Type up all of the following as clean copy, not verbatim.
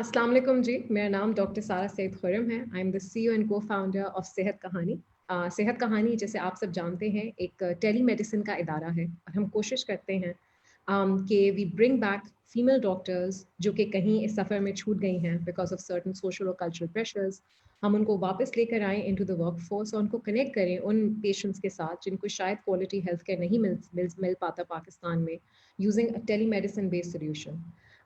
अस्सलाम वालेकुम जी, मेरा नाम डॉक्टर सारा सैद खुर्रम है। I am the CEO and co-founder of Sehat Kahani. सेहत कहानी जैसे आप सब जानते हैं एक टेली मेडिसिन का इदारा है और हम कोशिश करते हैं कि we bring back female doctors जो कि कहीं इस सफ़र में छूट गई हैं बिकॉज ऑफ सर्टन सोशल और कल्चरल प्रेशर्स। हम उनको वापस लेकर आएँ इनटू द वर्क फोर्स और उनको कनेक्ट करें उन पेशेंट्स के साथ जिनको शायद क्वालिटी हेल्थ केयर नहीं मिल पाता पाकिस्तान में using a telemedicine based solution.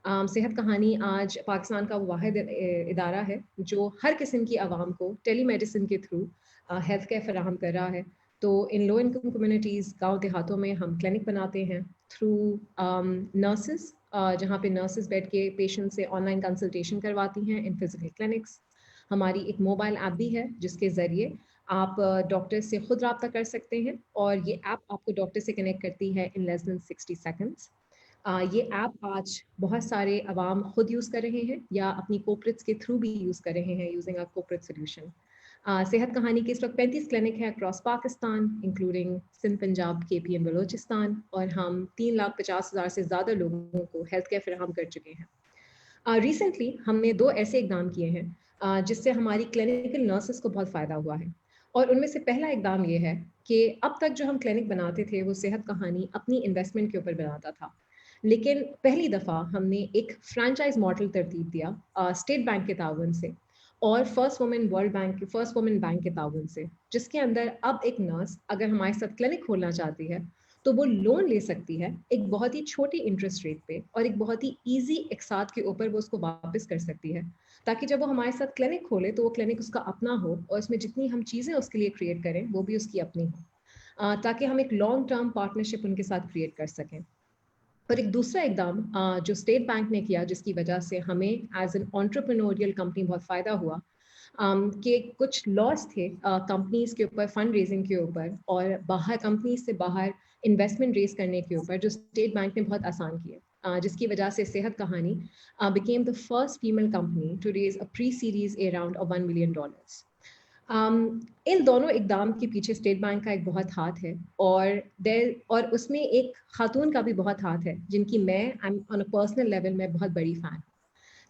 Sehat Kahani आज पाकिस्तान का वो वाहिद इदारा है जो हर किस्म की आवाम को टेली मेडिसिन के थ्रू हेल्थ केयर फराहम कर रहा है। तो इन लो इनकम कम्युनिटीज़ गाँव देहातों में हम क्लिनिक बनाते हैं थ्रू नर्सेस, जहाँ पे नर्सेस बैठ के पेशेंट से ऑनलाइन कंसल्टेशन करवाती हैं इन फिजिकल क्लिनिक्स। हमारी एक मोबाइल ऐप भी है जिसके ज़रिए आप डॉक्टर से खुद रब्ता कर सकते हैं और ये ऐप आपको डॉक्टर से कनेक्ट करती है इन लेस दैन 60 सेकंड्स। ये ऐप आज बहुत सारे अवाम खुद यूज़ कर रहे हैं या अपनी कोपरेट्स के थ्रू भी यूज़ कर रहे हैं using a cooperate solution. Sehat कहानी के इस वक्त 35 क्लिनिक है across Pakistan including Sindh, Punjab, KP and Balochistan और हम 3,50,000 से ज़्यादा लोगों को हेल्थ केयर फराहम कर चुके हैं। रिसेंटली हमने 2 ऐसे इकदाम किए हैं जिससे हमारी क्लिनिकल नर्सेस को बहुत फ़ायदा हुआ है और उनमें से पहला इकदाम ये है कि अब तक जो हम क्लिनिक बनाते थे वो सेहत कहानी अपनी इन्वेस्टमेंट के ऊपर बनाता था, लेकिन पहली दफ़ा हमने एक फ्रेंचाइज मॉडल तरतीब दिया स्टेट बैंक के ताउन से और फर्स्ट वुमेन बैंक के ताउन से, जिसके अंदर अब एक नर्स अगर हमारे साथ क्लिनिक खोलना चाहती है तो वो लोन ले सकती है एक बहुत ही छोटी इंटरेस्ट रेट पे और एक बहुत ही ईजी एकसाथ के ऊपर वो उसको वापस कर सकती है, ताकि जब वो हमारे साथ क्लिनिक खोले तो वो क्लिनिक उसका अपना हो और उसमें जितनी हम चीज़ें उसके लिए क्रिएट करें वो भी उसकी अपनी हो, ताकि हम एक लॉन्ग टर्म पार्टनरशिप उनके साथ क्रिएट कर सकें। पर एक दूसरा इकदाम जो स्टेट बैंक ने किया जिसकी वजह से हमें एज एन एंटरप्रेन्योरियल कंपनी बहुत फ़ायदा हुआ कि कुछ लॉस थे कंपनीज के ऊपर फंड रेजिंग के ऊपर और बाहर कंपनीज से बाहर इन्वेस्टमेंट रेज करने के ऊपर जो स्टेट बैंक ने बहुत आसान किए, जिसकी वजह से Sehat Kahani became the first female company to raise a pre series A round of $1 million। इन दोनों इकदाम के पीछे स्टेट बैंक का एक बहुत हाथ है और उसमें एक खातून का भी बहुत हाथ है जिनकी मैं ऑन अ पर्सनल लेवल में बहुत बड़ी फ़ैन।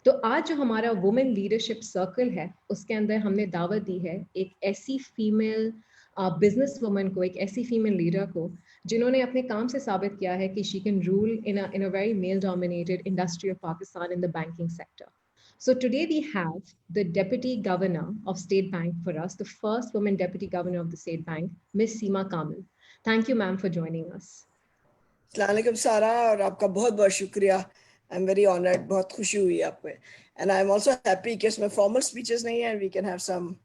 तो आज जो हमारा वुमेन लीडरशिप सर्कल है उसके अंदर हमने दावत दी है एक ऐसी फीमेल बिजनेस वुमन को, एक ऐसी फीमेल लीडर को जिन्होंने अपने काम से साबित किया है कि she can rule in a very male dominated industry of Pakistan in the banking sector. So today we have the Deputy Governor of State Bank for us, the first woman Deputy Governor of the State Bank, Miss Seema Kamil. Thank you, ma'am, for joining us. अस्सलाम वालेकुम सारा, और आपका बहुत बहुत शुक्रिया। I am very honoured, बहुत खुशी हुई आप पे। And I am also happy कि इसमें फॉर्मल स्पीचेस नहीं है, we can have some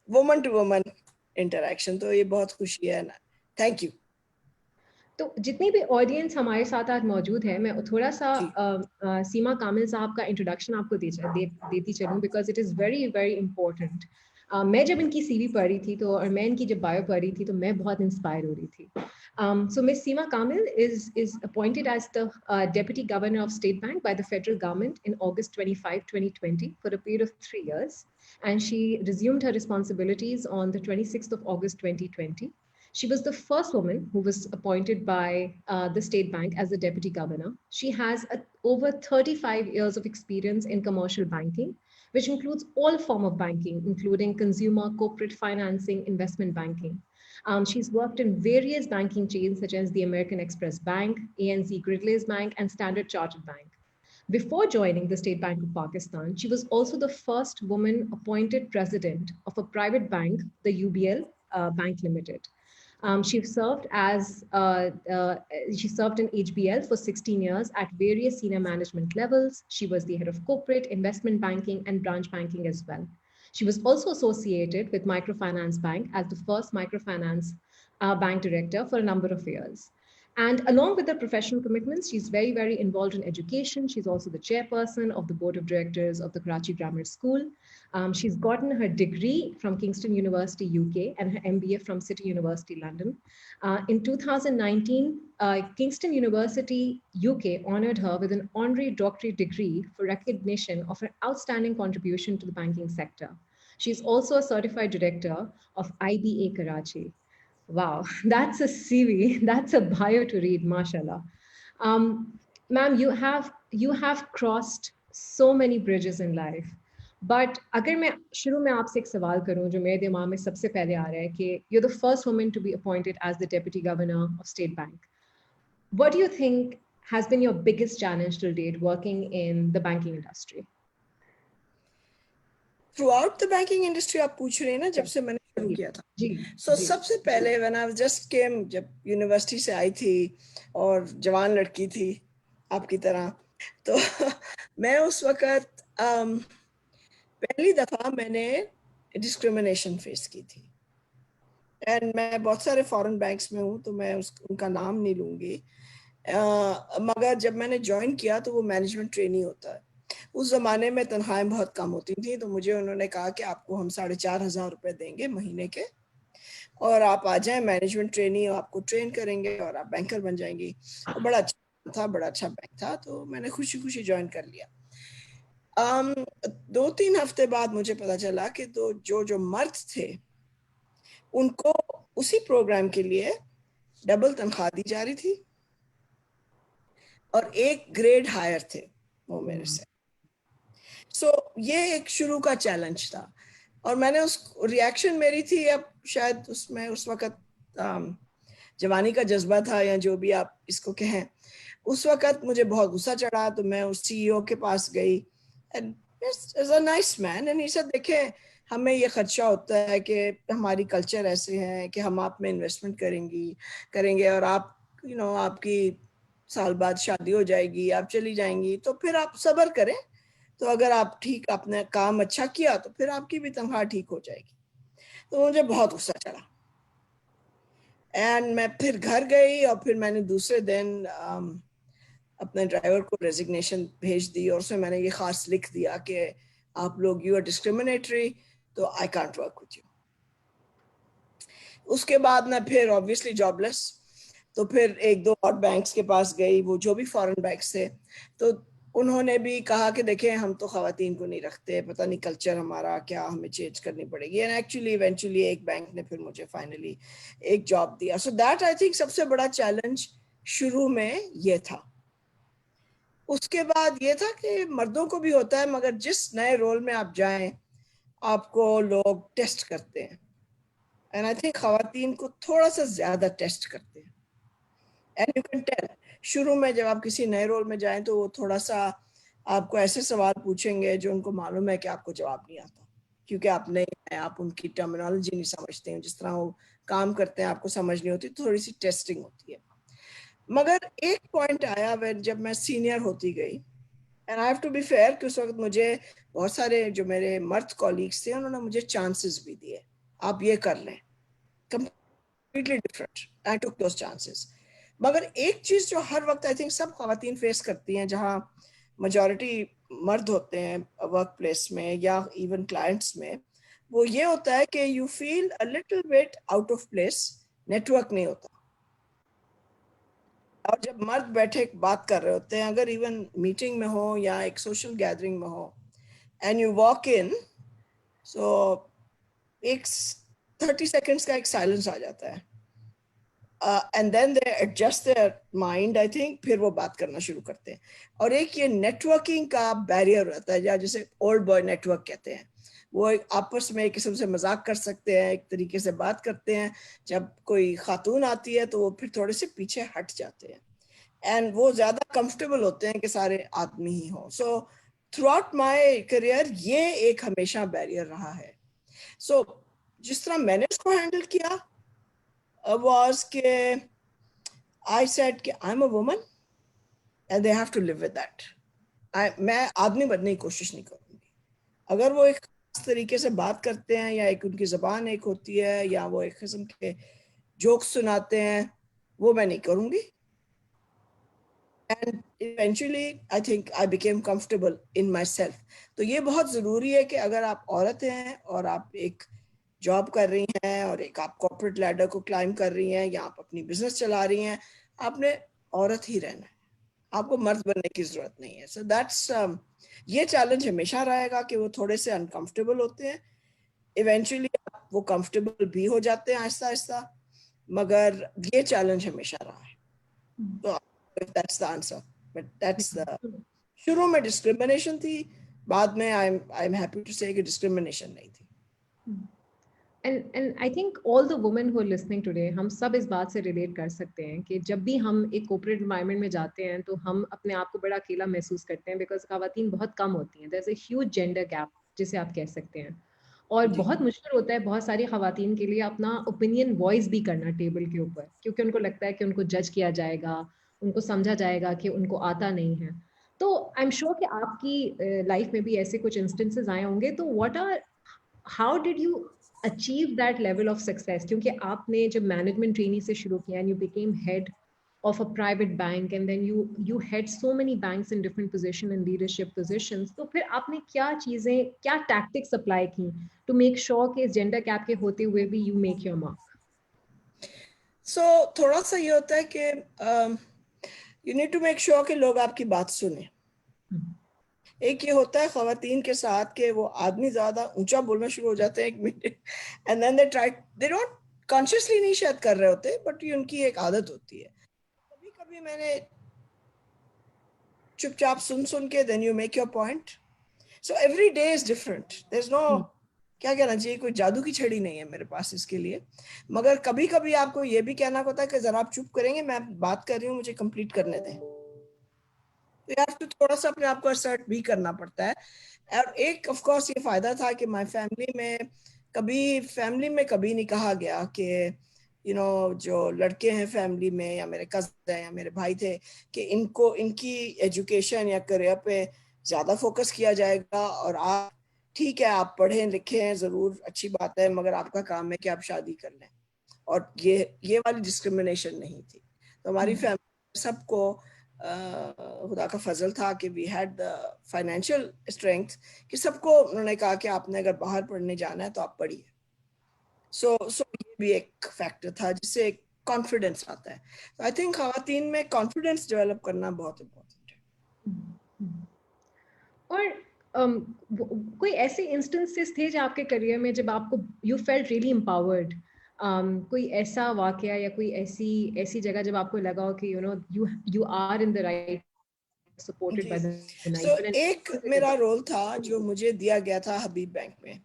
woman to woman interaction, तो ये बहुत खुशी है। Thank you. तो जितनी भी ऑडियंस हमारे साथ आज मौजूद है, मैं थोड़ा सा सीमा कामिल साहब का इंट्रोडक्शन आपको देती चलूँ because it is very very important. मैं जब इनकी सीवी पढ़ रही थी तो और मैं इनकी जब बायो पढ़ रही थी तो मैं बहुत इंस्पायर हो रही थी। So Ms. Seema Kamil is appointed as the Deputy Governor of State Bank by the federal government in August 25, 2020 for a period of 3 years, and she resumed her responsibilities on the 26th of August 2020. She was the first woman who was appointed by the state bank as the deputy governor. She has over 35 years of experience in commercial banking, which includes all form of banking, including consumer, corporate financing, investment banking. She's worked in various banking chains such as the American Express Bank, ANZ Gridleys Bank, and Standard Chartered Bank. Before joining the State Bank of Pakistan, she was also the first woman appointed president of a private bank, the UBL Bank Limited. She served in HBL for 16 years at various senior management levels. She was the head of corporate, investment banking, and branch banking as well. She was also associated with Microfinance Bank as the first microfinance bank director for a number of years. And along with her professional commitments, she's very, very involved in education. She's also the chairperson of the board of directors of the Karachi Grammar School. She's gotten her degree from Kingston University, UK, and her MBA from City University, London. In 2019, Kingston University, UK honored her with an honorary doctorate degree for recognition of her outstanding contribution to the banking sector. She's also a certified director of IBA Karachi. Wow, that's a CV, that's a bio to read, mashallah. Ma'am, you have crossed so many bridges in life. But अगर मैं शुरू में आपसे एक सवाल करूं जो मेरे दिमाग में सबसे पहले आ रहा है कि you're the first woman to be appointed as the Deputy Governor of State Bank. What do you think has been your biggest challenge till date working in the banking industry? Throughout the banking industry आप पूछ रहे हैं ना, जब से मैंने शुरू किया था. So सबसे पहले when I just came, जब यूनिवर्सिटी से आई थी और जवान लड़की थी आपकी तरह, तो मैं उस वक्त पहली दफा मैंने डिस्क्रिमिनेशन फेस की थी. एंड मैं बहुत सारे फॉरेन बैंक्स में हूँ तो मैं उनका नाम नहीं लूंगी, मगर जब मैंने ज्वाइन किया तो वो मैनेजमेंट ट्रेनी होता है. उस जमाने में तनख्वाहें बहुत कम होती थी, तो मुझे उन्होंने कहा कि आपको हम 4,500 रुपए देंगे महीने के, और आप आ जाएं मैनेजमेंट ट्रेनी, आपको ट्रेन करेंगे और आप बैंकर बन जाएंगी. तो बड़ा अच्छा था, बड़ा अच्छा बैंक था, तो मैंने खुशी खुशी ज्वाइन कर लिया. 2-3 हफ्ते बाद मुझे पता चला कि तो जो मर्द थे उनको उसी प्रोग्राम के लिए डबल तनख्वाह दी जा रही थी और एक ग्रेड हायर थे वो मेरे से. सो ये एक शुरू का चैलेंज था, और मैंने उस रिएक्शन मेरी थी, अब शायद उसमें उस वक्त जवानी का जज्बा था या जो भी आप इसको कहें, उस वक्त मुझे बहुत गुस्सा चढ़ा. तो मैं उस सीईओ के पास गई, and is a nice man, and ये सब देखें, हमें ये खदशा होता है कि हमारी कल्चर ऐसे है कि हम आप में इन्वेस्टमेंट करेंगे और आप आपकी साल बाद शादी हो जाएगी, आप चली जाएंगी, तो फिर आप सब्र करें, तो अगर आप ठीक आपने काम अच्छा किया तो फिर आपकी भी तनख्वाह ठीक हो जाएगी. तो मुझे बहुत गुस्सा चढ़ा, एंड मैं फिर घर गई और फिर मैंने दूसरे दिन अपने ड्राइवर को रेजिग्नेशन भेज दी, और उसमें मैंने ये खास लिख दिया कि आप लोग यू आर डिस्क्रिमिनेटरी, तो I can't work with you. उसके बाद मैं फिर ऑब्वियसली जॉबलेस, तो फिर 1-2 और बैंक्स के पास गई, वो जो भी फॉरेन बैंक्स थे, तो उन्होंने भी कहा कि देखें हम तो खवातीन को नहीं रखते, पता नहीं कल्चर हमारा क्या, हमें चेंज करनी पड़ेगी. एंड एक्चुअली इवेंचुअली एक बैंक ने फिर मुझे फाइनली एक जॉब दिया. सो दैट आई थिंक सबसे बड़ा चैलेंज शुरू में ये था. उसके बाद ये था कि मर्दों को भी होता है, मगर जिस नए रोल में आप जाएं आपको लोग टेस्ट करते हैं, एंड आई थिंक खवातीन को थोड़ा सा ज्यादा टेस्ट करते हैं. एंड यू कैन टेल, शुरू में जब आप किसी नए रोल में जाएं तो वो थोड़ा सा आपको ऐसे सवाल पूछेंगे जो उनको मालूम है कि आपको जवाब नहीं आता, क्योंकि आप नहीं है, आप उनकी टर्मिनोलॉजी नहीं समझते हैं, जिस तरह वो काम करते हैं आपको समझ नहीं होती, थोड़ी सी टेस्टिंग होती है. मगर एक पॉइंट आया जब मैं सीनियर होती गई, and I have to be fair कि उस वक्त मुझे बहुत सारे जो मेरे मर्द कॉलीग्स थे उन्होंने मुझे चांसेस भी दिए, आप ये कर लें, कंप्लीटली डिफरेंट. आई टुक दोस चांसेस. मगर एक चीज जो हर वक्त आई थिंक सब खवातीन फेस करती हैं, जहां मेजॉरिटी मर्द होते हैं वर्क प्लेस में या इवन क्लाइंट्स में, वो ये होता है कि you feel a little bit out of place, network नहीं होता. और जब मर्द बैठे बात कर रहे होते हैं, अगर इवन मीटिंग में हो या एक सोशल गैदरिंग में हो, and you walk in, so एक 30 सेकेंड्स का एक साइलेंस आ जाता है, and then they adjust their mind, I think, फिर वो बात करना शुरू करते हैं. और एक ये नेटवर्किंग का बैरियर रहता है, या जिसे ओल्ड बॉय नेटवर्क कहते हैं, वो आपस में एक किस्म से मजाक कर सकते हैं, एक तरीके से बात करते हैं. जब कोई खातून आती है तो वो फिर थोड़े से पीछे हट जाते हैं, एंड वो ज्यादा कंफर्टेबल होते हैं कि सारे आदमी ही हों. So through out my career ये एक हमेशा बैरियर रहा है. सो जिस तरह मैंने उसको हैंडल किया was कि I said कि I'm a woman and they have to live with that. मैं आदमी बनने की कोशिश नहीं करूँगी. अगर वो एक खास तरीके से बात करते हैं या एक उनकी ज़बान एक होती है या वो एक किस्म के जोक्स सुनाते हैं, वो मैं नहीं करूँगी. And eventually I think I became comfortable in myself. तो ये बहुत ज़रूरी है कि अगर आप औरत हैं और आप एक जॉब कर रही हैं और एक आप कॉर्पोरेट लैडर को क्लाइंब कर रही हैं या आप अपनी बिजनेस चला रही हैं, आपने औरत ही रहना है, आपको मर्द बनने की जरूरत नहीं है. सो दैट्स ये चैलेंज हमेशा रहेगा कि वो थोड़े से अनकंफर्टेबल होते हैं. इवेंचुअली वो कंफर्टेबल भी हो जाते हैं आहिस्ता आहिस्ता, मगर ये चैलेंज हमेशा रहा है. तो that's the answer, but that's the शुरू में डिस्क्रिमिनेशन थी, बाद में I am happy to say कि डिस्क्रिमिनेशन नहीं थी। And I think all the women who are listening today, हम सब इस बात से रिलेट कर सकते हैं कि जब भी हम एक कॉर्पोरेट एनवायरनमेंट में जाते हैं तो हम अपने आप को बड़ा अकेला महसूस करते हैं, बिकॉज खवातीन बहुत कम होती हैं, there is a huge gender gap जिसे आप कह सकते हैं, और बहुत मुश्किल होता है बहुत सारी खवातीन के लिए अपना ओपिनियन वॉइस भी करना टेबल के ऊपर, क्योंकि उनको लगता है कि उनको जज किया जाएगा, उनको समझा जाएगा कि उनको आता नहीं है। तो आई एम श्योर कि आपकी लाइफ में भी ऐसे कुछ इंस्टेंसेस आए होंगे, तो what are, how did you achieve that level of success, क्योंकि आपने जब मैनेजमेंट ट्रेनी से शुरू किया and you became head of a private bank and then you had so many banks in different position and leadership positions, तो फिर आपने क्या चीजें, क्या tactics apply की to make sure कि इस gender gap के होते हुए भी you make your mark? So थोड़ा सा ये होता है कि you need to make sure कि लोग आपकी बात सुने। एक ये होता है खवातीन के साथ कि वो आदमी ज्यादा ऊंचा बोलना शुरू हो जाते हैं एक minute, and then they don't consciously नहीं शायद कर रहे होते, बट ये उनकी एक आदत होती है। कभी कभी मैंने चुपचाप सुन सुन के then you make your point. So every day is different, there is no क्या कहना चाहिए, कोई जादू की छड़ी नहीं है मेरे पास इसके लिए। मगर कभी कभी आपको ये भी कहना होता है कि जरा आप चुप करेंगे, मैं बात कर रही हूँ, मुझे कंप्लीट करने दें। तो यार तो थोड़ा सा अपने आप को असर्ट भी करना पड़ता है। और एक ऑफ कोर्स ये फायदा था कि माय फैमिली में कभी नहीं कहा गया कि जो लड़के हैं फैमिली में या मेरे कज़न हैं या मेरे भाई थे कि इनको इनकी एजुकेशन या करियर पे ज्यादा फोकस किया जाएगा, और आप ठीक है आप पढ़े लिखे हैं जरूर अच्छी बात है, मगर आपका काम है कि आप शादी कर लें। और ये वाली डिस्क्रिमिनेशन नहीं थी। तो हमारी फैमिली सबको खुदा का फजल था कि we had the financial strength कि सबको उन्होंने कहा कि आपने अगर बाहर पढ़ने जाना है तो आप पढ़िए। सो ये भी एक फैक्टर था जिससे एक कॉन्फिडेंस आता है। तो आई थिंक खवातीन में कॉन्फिडेंस डेवलप करना बहुत इम्पोर्टेंट है। और कोई ऐसे इंस्टेंसेस थे जो आपके करियर में जब आपको यू फेल्ट रियली एम्पावर्ड, कोई ऐसा वाकया या कोई ऐसी जगह जब आपको लगा हो कि you are in the right, supported by the so night? एक मेरा रोल था जो मुझे दिया गया था हबीब बैंक में।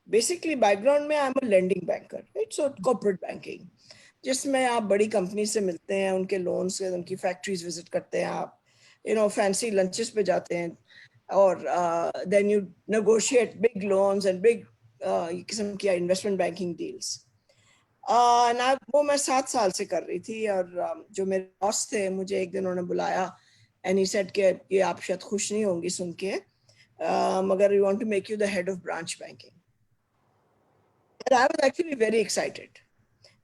बेसिकली बैकग्राउंड में I am a lending banker, it's corporate banking, जिसमें आप बड़ी कंपनी से मिलते हैं, उनके लोन्स से उनकी फैक्ट्रीज विजिट करते हैं, आप फैंसी लंचेस पे जाते हैं, और then you negotiate big loans and big किस्म की इन्वेस्टमेंट बैंकिंग डील्स। ना वो मैं 7 साल से कर रही थी। और जो मेरे बॉस थे मुझे एक दिन उन्होंने बुलाया एंड ही सेड कि ये आप शायद खुश नहीं होंगी सुन के, मगर we want to make you the head of branch banking. And I was actually very excited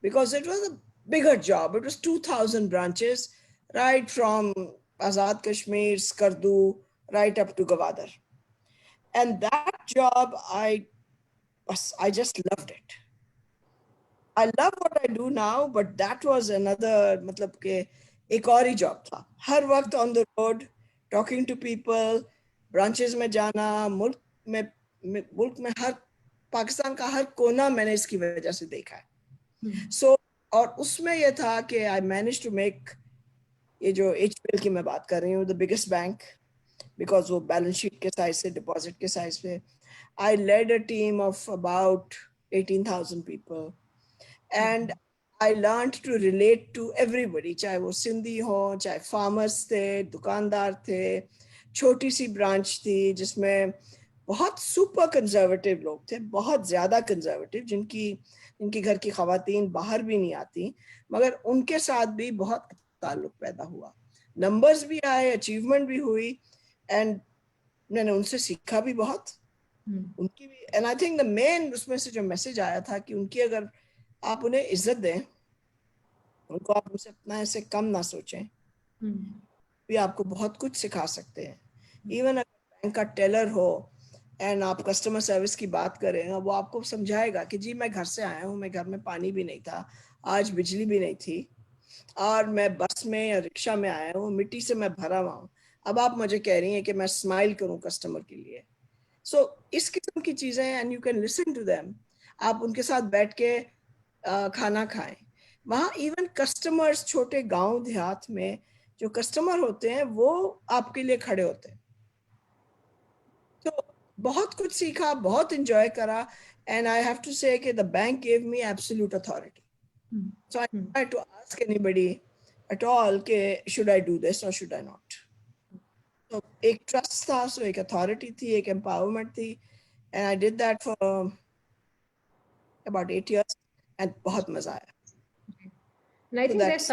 because it was a bigger job. It was 2,000 branches, right from Azad Kashmir, Skardu, right up to Gwadar. And that job, I just loved it. I love what I do now, but that was another, मतलब के एक और ही job था। हर वक्त on the road, talking to people, branches में जाना, मुल्क में हर पाकिस्तान का हर कोना मैंने इसकी वजह से देखा है। सो और उसमें यह था कि आई मैनेज टू मेक, ये जो HPL की मैं बात कर रही हूँ, द बिगेस्ट बैंक, बिकॉज वो बैलेंस शीट के साइज से, डिपॉजिट के साइज पे, I led a team of about 18,000 people and I learn to relate to everybody, चाहे वो सिंधी हो, चाहे फार्मर्स थे, दुकानदार थे। छोटी सी ब्रांच थी जिसमें बहुत सुपर कंजर्वेटिव लोग थे, बहुत ज्यादा कंजर्वेटिव, जिनकी घर की खवातीन बाहर भी नहीं आती, मगर उनके साथ भी बहुत ताल्लुक पैदा हुआ। नंबर्स भी आए, अचीवमेंट भी हुई, एंड मैंने उनसे सीखा भी बहुत, उनकी भी। And I think the main उसमें से जो मैसेज आया था कि उनकी अगर आप उन्हें इज्जत दें, उनको आप उनसे अपना ऐसे कम ना सोचें, भी आपको बहुत कुछ सिखा सकते हैं। इवन अगर बैंक का टेलर हो एंड आप कस्टमर सर्विस की बात करें, वो आपको समझाएगा कि जी मैं घर से आया हूँ, मैं घर में पानी भी नहीं था, आज बिजली भी नहीं थी, और मैं बस में या रिक्शा में आया हूँ, मिट्टी से मैं भरा हुआ हूँ, अब आप मुझे कह रही हैं कि मैं स्माइल करूँ कस्टमर के लिए। सो इस किस्म की चीजें, and you can listen to them, आप उनके साथ बैठ के खाना खाएं। वहाँ इवन कस्टमर्स, छोटे गांव देहात में जो कस्टमर होते हैं वो आपके लिए खड़े होते हैं। तो बहुत कुछ सीखा, बहुत एंजॉय करा, and I have to say that the bank give me absolute authority. So I try to ask anybody at all के शुड आई डू दिस और शुड आई नॉट. तो एक ट्रस्ट था, सो एक अथॉरिटी थी, एक एम्पावरमेंट थी, and I did that for about 8 years, and बहुत मजा आया. And I So think that's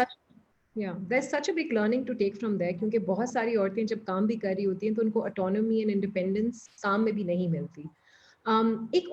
there's such a big learning to take from there, क्योंकि बहुत सारी औरतें जब काम भी कर रही होती हैं तो उनको autonomy and independence काम में भी नहीं मिलती. एक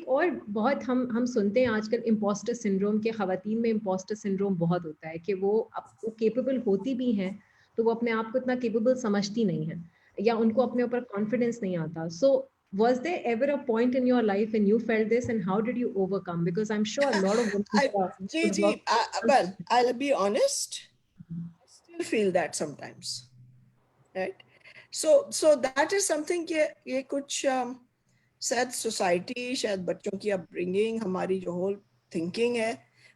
और बहुत हम सुनते हैं आजकल इम्पोस्टर सिंड्रोम के, खवातीन में इम्पोस्टर सिंड्रोम बहुत होता है कि वो केपेबल होती भी हैं तो वो अपने आप को इतना केपेबल समझती नहीं है या उनको अपने ऊपर कॉन्फिडेंस नहीं आता. सो was there ever a point in your life when you felt this, and how did you overcome? Because I'm sure a lot of women I, would work. well, I'll be honest, I still feel that sometimes, right? So that is something ये कुछ शायद society, शायद बच्चों की upbringing, हमारी जो whole thinking है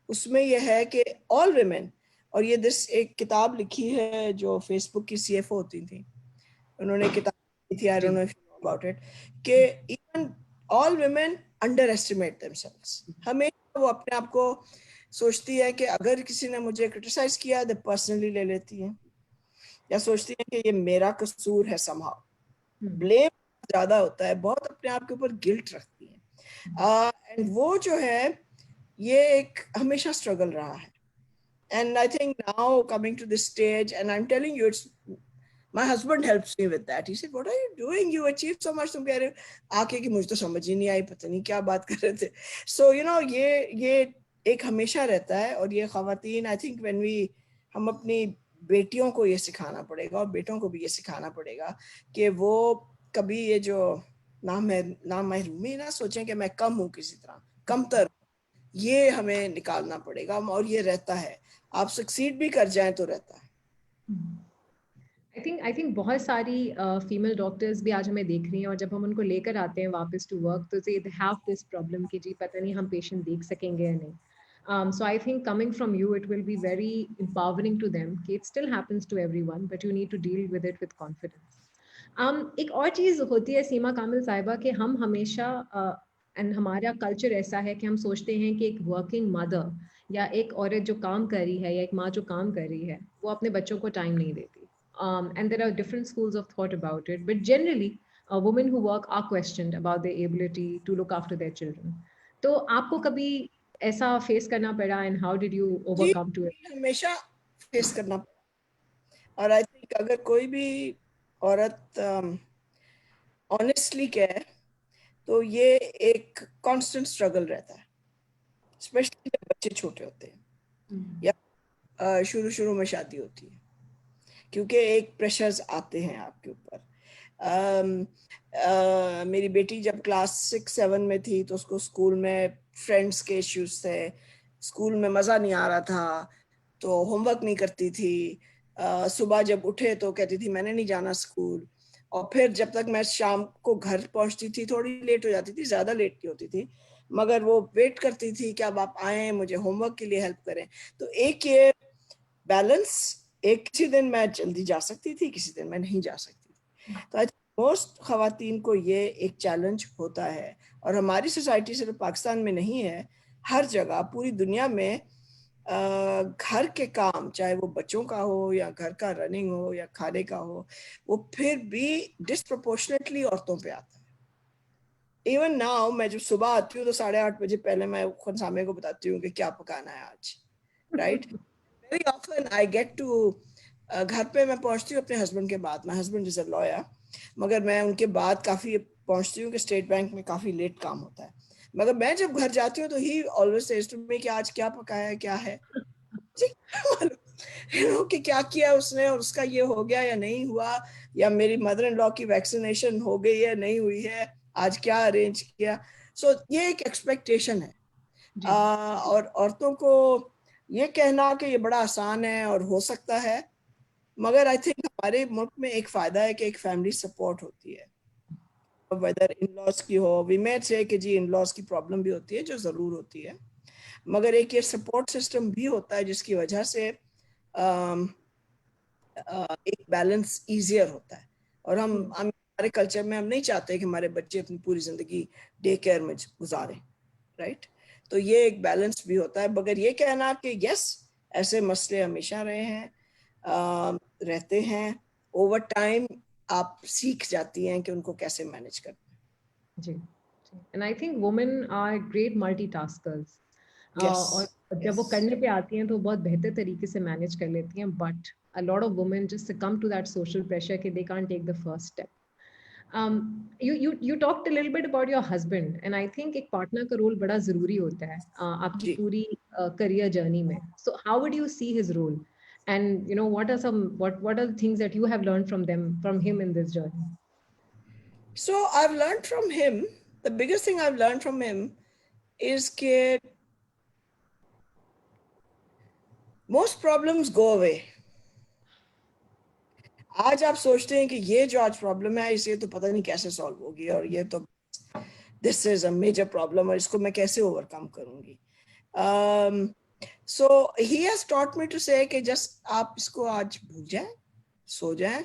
उसमें ये है कि ऑल विमेन, और ये एक किताब लिखी है जो फेसबुक की सीएफओ होती थी, उन्होंने किताब लिखी थी, I don't know if you know about it, कि even all women under estimate themselves. हमेशा वो अपने आप को सोचती है कि अगर किसी ने मुझे क्रिटिसाइज किया तो पर्सनली ले लेती है, या सोचती है कि ये मेरा कसूर है, समहाउ ब्लेम ज्यादा होता है, बहुत अपने आप के ऊपर गिल्ट रखती है. एंड वो जो है ये एक हमेशा स्ट्रगल रहा है. And I think now coming to this stage, and I am telling you, it's my husband helps me with that. He said, what are you doing, you achieved so much. तुम कह रहे हो आके कि मुझे तो समझ ही नहीं आई, पता नहीं क्या बात कर रहे थे. So you know ये एक हमेशा रहता है. और ये खवातीन, आई थिंक व्हेन वी, हम अपनी बेटियों को ये सिखाना पड़ेगा और बेटों को भी ये सिखाना पड़ेगा कि वो कभी ये जो नामहरूमी ना सोचें कि मैं कम हूँ, किसी तरह कमतर, ये हमें निकालना पड़ेगा. और ये रहता है, आप सक्सीड भी कर जाएं तो रहता है. आई थिंक बहुत सारी फीमेल डॉक्टर्स भी आज हमें देख रही हैं, और जब हम उनको लेकर आते हैं वापस टू वर्क तो दे हैव दिस प्रॉब्लम कि जी पता नहीं हम पेशेंट देख सकेंगे या नहीं. So I think coming from you, it will be very empowering to them. It still happens to everyone, but you need to deal with it with confidence. एक और चीज़ होती है सीमा कामिल साहिबा कि हम हमेशा एंड हमारा कल्चर ऐसा है कि हम सोचते हैं कि एक वर्किंग मदर या एक औरत जो काम कर रही है या एक माँ जो काम कर रही है वो अपने बच्चों को टाइम नहीं देती. And there are different schools of thought about it, but generally women who work are questioned about their ability to look after their children. तो आपको कभी ऐसा फेस करना पड़ा, and how did you overcome to it? हमेशा face करना पड़ा. और आई थिंक अगर कोई भी औरत ऑनेस्टली कहे तो ये एक कांस्टेंट स्ट्रगल रहता है, स्पेशली जब बच्चे छोटे होते हैं या शुरू में शादी होती है, क्योंकि एक प्रेशर्स आते हैं आपके ऊपर. मेरी बेटी जब क्लास 6-7 में थी तो उसको स्कूल में फ्रेंड्स के इश्यूज थे, स्कूल में मज़ा नहीं आ रहा था, तो होमवर्क नहीं करती थी. सुबह जब उठे तो कहती थी मैंने नहीं जाना स्कूल. और फिर जब तक मैं शाम को घर पहुंचती थी, थोड़ी लेट हो जाती थी, ज़्यादा लेट नहीं होती थी, मगर वो वेट करती थी कि अब आप आए, मुझे होमवर्क के लिए हेल्प करें. तो एक ये बैलेंस, एक किसी दिन मैं जल्दी जा सकती थी, किसी दिन मैं नहीं जा सकती थी. तो आई थिंक मोस्ट खवातीन को ये एक चैलेंज होता है. और हमारी सोसाइटी सिर्फ पाकिस्तान में नहीं है, हर जगह पूरी दुनिया में घर के काम, चाहे वो बच्चों का हो या घर का रनिंग हो या खाने का हो, वो फिर भी डिस्प्रोपोर्शनेटली औरतों पे आता है. इवन नाउ मैं जब सुबह आती हूँ तो 8:30 बजे पहले मैं खनसामे को बताती हूँ कि क्या पकाना है आज, right. Very often I get to, घर पे मैं पहुंचती हूँ अपने हस्बैंड के बाद, my husband is a lawyer, मगर मैं उनके बाद काफी पहुंचती हूँ कि स्टेट बैंक में काफी लेट काम होता है. मगर मैं जब घर जाती हूँ तो he always says to me कि आज क्या पकाया है, क्या है, कि क्या किया उसने और उसका ये हो गया या नहीं हुआ, या मेरी मदर इन लॉ की वैक्सीनेशन हो गई है नहीं हुई है, आज क्या अरेंज किया. सो ये एक एक्सपेक्टेशन है. और औरतों को ये कहना कि ये बड़ा आसान है और हो सकता है, मगर आई थिंक हमारे मुल्क में एक फायदा है कि एक फैमिली सपोर्ट होती है, वेदर इन लॉज की हो. वी मे से कि जी इन लॉज की प्रॉब्लम भी होती है, जो जरूर होती है, मगर एक ये सपोर्ट सिस्टम भी होता है जिसकी वजह से एक बैलेंस इजियर होता है. और हम हमारे कल्चर में हम नहीं चाहते कि हमारे बच्चे अपनी पूरी जिंदगी डे केयर में गुजारें, राइट? तो ये एक बैलेंस भी होता है, मगर ये कहना कि यस ऐसे मसले हमेशा रहे हैं, रहते हैं, ओवर टाइम आप सीख जाती हैं कि उनको कैसे मैनेज करना। जी, and I think women are great multitaskers, और जब वो करने पे आती हैं तो बहुत बेहतर तरीके से मैनेज कर लेती हैं, but a lot of women just succumb to that social pressure कि they can't take the first step. You talked a little bit about your husband, and I think एक partner का role बड़ा ज़रूरी होता है आपकी जी, पूरी career journey में. So how would you see his role? And you know, what are the things that you have learned from him in this journey? so I've learned from him, the biggest thing I've learned from him is कि most problems go away. आज आप सोचते हैं कि ये जो आज problem है इसे तो पता नहीं कैसे सॉल्व होगी, और ये तो this is a major problem और इसको मैं कैसे ओवरकम करूंगी. So he has taught me to say कि जस्ट आप इसको आज भूल जाएं, सो जाएं,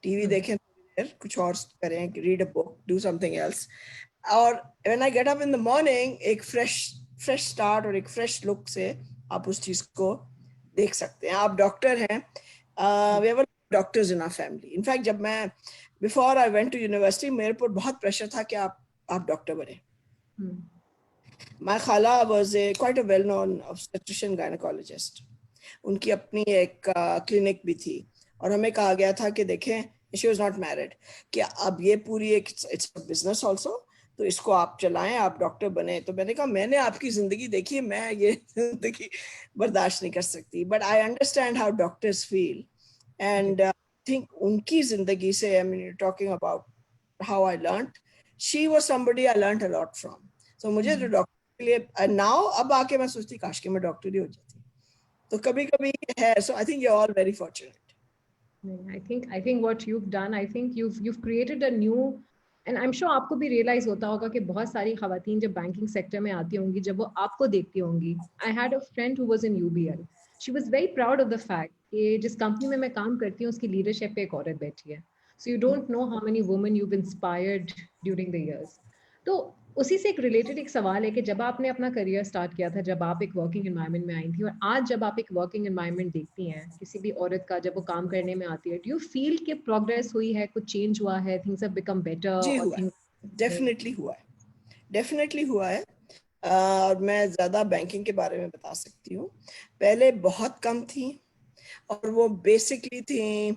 टीवी देखें, कुछ और करें, read a book, do something else, और when I get up in the morning एक फ्रेश स्टार्ट और एक फ्रेश लुक से आप उस चीज को देख सकते हैं. आप डॉक्टर हैं, we have doctors in our family. In fact जब मैं before I went to university मेरे पर बहुत प्रेशर था कि आप डॉक्टर बने. माय खाला was a quite a well known obstetrician gynaecologist. उनकी अपनी एक क्लिनिक भी थी और हमें कहा गया था कि देखें, शी वाज नॉट मैरिड, कि अब ये पूरी एक इट्स अ बिजनेस आल्सो, तो इसको आप चलाएं, आप डॉक्टर बने. तो मैंने कहा मैंने आपकी जिंदगी देखी, मैं ये जिंदगी बर्दाश्त नहीं कर सकती. But I understand how doctors feel and think उनकी जिंदगी से, I mean talking about how I learn, she was somebody I learn a lot from. So मुझे तो डॉक्टर के लिए नाउ अब आके मैं सोचती काश कि मैं डॉक्टर ही हो जाती. तो कभी कभी है. So I think you are all very fortunate. I think what you've done, I think you've created a new, and I'm sure आपको भी realize होता होगा कि बहुत सारी खवातीन जब banking sector में आती होंगी, जब वो आपको देखती होंगी. I had a friend who was in UBL. She was very proud of the fact कि जिस company में मैं काम करती हूँ उसकी leadership पे एक औरत बैठी है. So you don't know how many women you've inspired during the years. तो उसी से एक रिलेटेड एक सवाल है कि जब आपने अपना करियर स्टार्ट किया था, जब आप एक वर्किंग एनवायरनमेंट में आई थी, और आज जब आप एक वर्किंग एनवायरनमेंट देखती हैं किसी भी औरत का, जब वो काम करने में आती है, डू यू फील कि प्रोग्रेस हुई है, कुछ चेंज हुआ है, थिंग्स हैव बिकम बेटर जी और हुआ है, थिंग्स? डेफिनेटली हुआ है, डेफिनेटली हुआ है. और मैं ज्यादा बैंकिंग के बारे में बता सकती हूँ. पहले बहुत कम थी और वो बेसिकली थी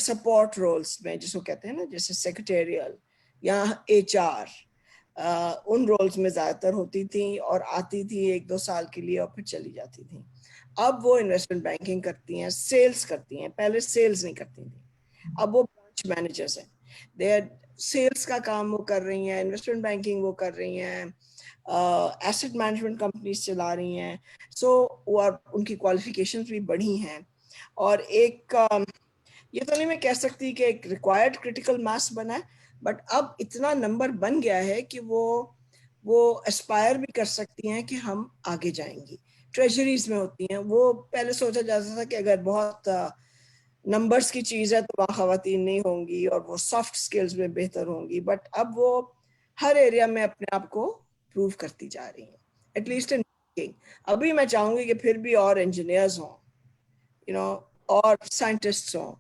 सपोर्ट रोल्स में, जिसको कहते हैं ना, जैसे सेक्रेटेरियल या एचआर, उन रोल्स में ज्यादातर होती थी और आती थी 1-2 साल के लिए और फिर चली जाती थी. अब वो इन्वेस्टमेंट बैंकिंग करती हैं, सेल्स करती हैं. पहले सेल्स नहीं करती थी, अब वो ब्रांच मैनेजर्स हैं. दे आर सेल्स का काम वो कर रही हैं, इन्वेस्टमेंट बैंकिंग वो कर रही हैं, एसेट मैनेजमेंट कंपनीज चला रही हैं. सो और उनकी क्वालिफिकेशंस भी बढ़ी हैं. और एक ये तो नहीं मैं कह सकती कि एक रिक्वायर्ड क्रिटिकल मास बना है, बट अब इतना नंबर बन गया है कि वो एस्पायर भी कर सकती हैं कि हम आगे जाएंगी. ट्रेजरीज में होती हैं. वो पहले सोचा जाता था कि अगर बहुत नंबर्स की चीज है तो वहाँ खवातीन नहीं होंगी और वो सॉफ्ट स्किल्स में बेहतर होंगी, बट अब वो हर एरिया में अपने आप को प्रूव करती जा रही हैं, एटलीस्ट इन बैंकिंग. अभी मैं चाहूंगी कि फिर भी और इंजीनियर्स हों, यू नो, और साइंटिस्ट्स हों,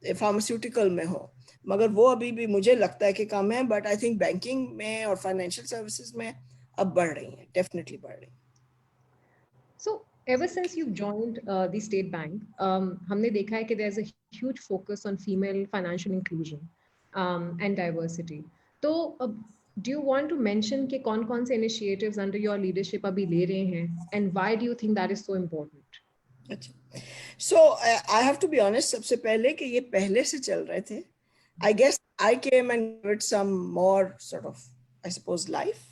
फार्मास्यूटिकल में हो, मगर वो अभी भी मुझे लगता है कि कम है. बट आई थिंक बैंकिंग में और फाइनेंशियल सर्विसेज में अब बढ़ रही हैं, डेफिनेटली बढ़ रही हैं. So ever since you've joined the State Bank, हमने देखा है कि there's a huge focus on female financial inclusion and diversity. तो do you want to mention कि कौन-कौन से initiatives under your leadership अभी ले रहे हैं, and why do you think that is so important? अच्छा, so I have to be honest, सबसे पहले कि ये पहले से चल रहे थे. I guess I came and gave it some more sort of, I suppose, life.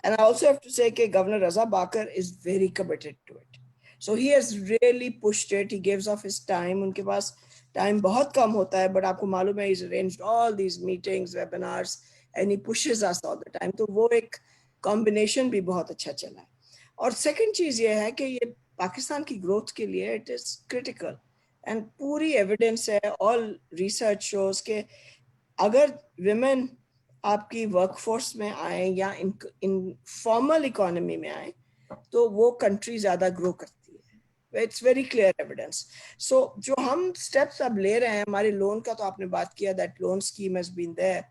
And I also have to say that Governor Raza Bakar is very committed to it. So he has really pushed it. He gives off his time. उनके पास time बहुत कम होता है, but आपको मालूम है, he's arranged all these meetings, webinars, and he pushes us all the time. तो वो एक combination भी बहुत अच्छा चला है. और second चीज ये है कि ये पाकिस्तान की growth के लिए it is critical. एंड पूरी एविडेंस है, ऑल रिसर्च शोज के अगर विमेन आपकी वर्कफोर्स में आए या इन फॉर्मल इकोनॉमी में आए तो वो कंट्री ज्यादा ग्रो करती है। It's very clear evidence. So जो हम स्टेप्स अब ले रहे हैं, हमारे लोन का तो आपने बात किया, that loan scheme has been there,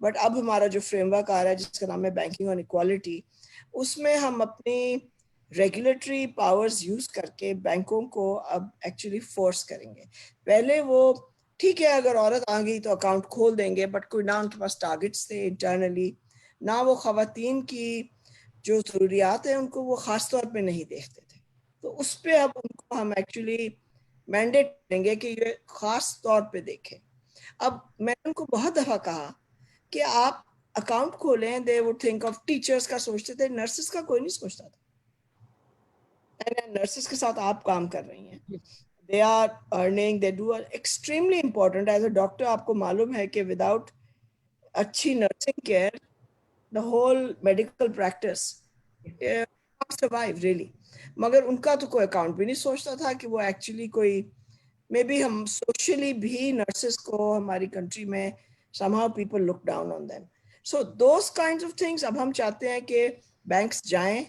but अब हमारा जो फ्रेमवर्क आ रहा है जिसका नाम है बैंकिंग ऑन इक्वालिटी, उसमें हम अपनी रेगुलेटरी पावर्स यूज करके बैंकों को अब एक्चुअली फोर्स करेंगे। पहले वो ठीक है अगर औरत आ गई तो अकाउंट खोल देंगे, बट कोई ना उनके पास टारगेट्स थे इंटरनली, ना वो खवातीन की जो जरूरियात है उनको वो खास तौर पे नहीं देखते थे। तो उस पे अब उनको हम एक्चुअली मैंडेट देंगे कि ये खास तौर पे देखें। अब मैंने उनको बहुत दफा कहा कि आप अकाउंट खोलें, they would think of teachers का सोचते थे, नर्सेस का कोई नहीं सोचता था। नर्सेस के साथ आप काम कर रही हैं, they are earning, they do extremely important as a doctor। आपको मालूम है कि without अच्छी nursing care the whole medical practice can't survive really। मगर उनका तो कोई अकाउंट भी नहीं सोचता था कि वो एक्चुअली कोई, मे बी हम सोशली भी नर्सेस को हमारी कंट्री में somehow people look down on them। so those kinds of things अब हम चाहते हैं कि बैंक्स जाएं